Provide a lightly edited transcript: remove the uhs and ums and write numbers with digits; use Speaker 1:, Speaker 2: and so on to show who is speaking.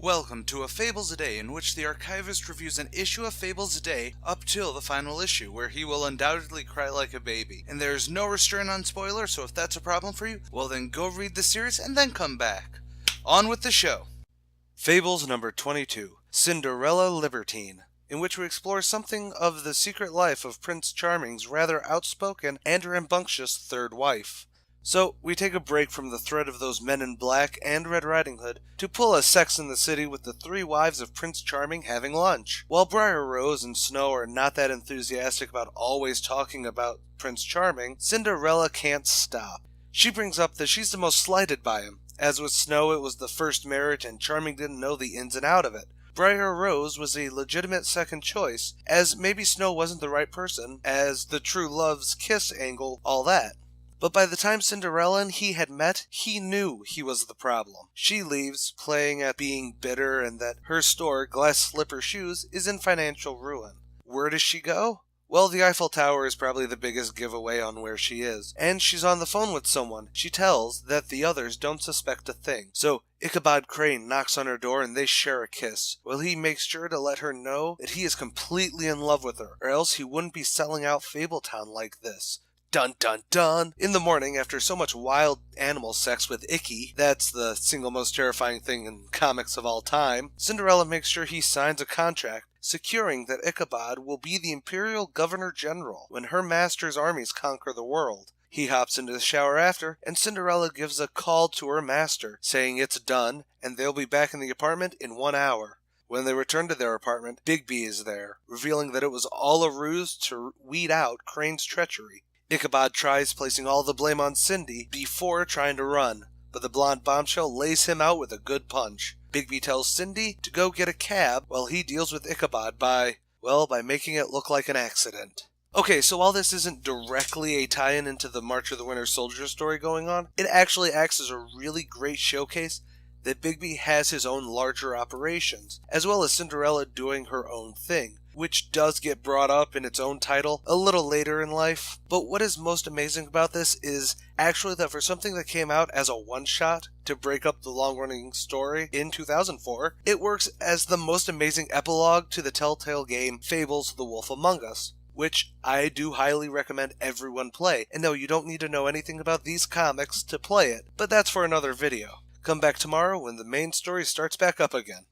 Speaker 1: Welcome to a Fables a Day, in which the Archivist reviews an issue of Fables a day up till the final issue, where he will undoubtedly cry like a baby. And there is no restraint on spoilers, so if that's a problem for you, well then go read the series and then come back. On with the show. Fables number 22, Cinderella Libertine, in which we explore something of the secret life of Prince Charming's rather outspoken and rambunctious third wife. So, we take a break from the threat of those men in black and Red Riding Hood to pull a Sex in the City with the three wives of Prince Charming having lunch. While Briar Rose and Snow are not that enthusiastic about always talking about Prince Charming, Cinderella can't stop. She brings up that she's the most slighted by him. As with Snow, it was the first marriage and Charming didn't know the ins and out of it. Briar Rose was a legitimate second choice, as maybe Snow wasn't the right person, as the true love's kiss angle, all that. But by the time Cinderella and he had met, he knew he was the problem. She leaves, playing at being bitter and that her store, Glass Slipper Shoes, is in financial ruin. Where does she go? Well, the Eiffel Tower is probably the biggest giveaway on where she is. And she's on the phone with someone. She tells that the others don't suspect a thing. So Ichabod Crane knocks on her door and they share a kiss. Well, he makes sure to let her know that he is completely in love with her, or else he wouldn't be selling out Fabletown like this. Dun dun dun! In the morning, after so much wild animal sex with Icky, that's the single most terrifying thing in comics of all time, Cinderella makes sure he signs a contract securing that Ichabod will be the Imperial Governor General when her master's armies conquer the world. He hops into the shower after, and Cinderella gives a call to her master, saying it's done, and they'll be back in the apartment in 1 hour. When they return to their apartment, Bigby is there, revealing that it was all a ruse to weed out Crane's treachery. Ichabod tries placing all the blame on Cindy before trying to run, but the blonde bombshell lays him out with a good punch. Bigby tells Cindy to go get a cab while he deals with Ichabod by making it look like an accident. Okay, so while this isn't directly a tie-in into the March of the Winter Soldier story going on, it actually acts as a really great showcase that Bigby has his own larger operations, as well as Cinderella doing her own thing, which does get brought up in its own title a little later in life. But what is most amazing about this is actually that for something that came out as a one-shot to break up the long-running story in 2004, it works as the most amazing epilogue to the telltale game Fables: The Wolf Among Us, which I do highly recommend everyone play. And no, you don't need to know anything about these comics to play it, but that's for another video. Come back tomorrow when the main story starts back up again.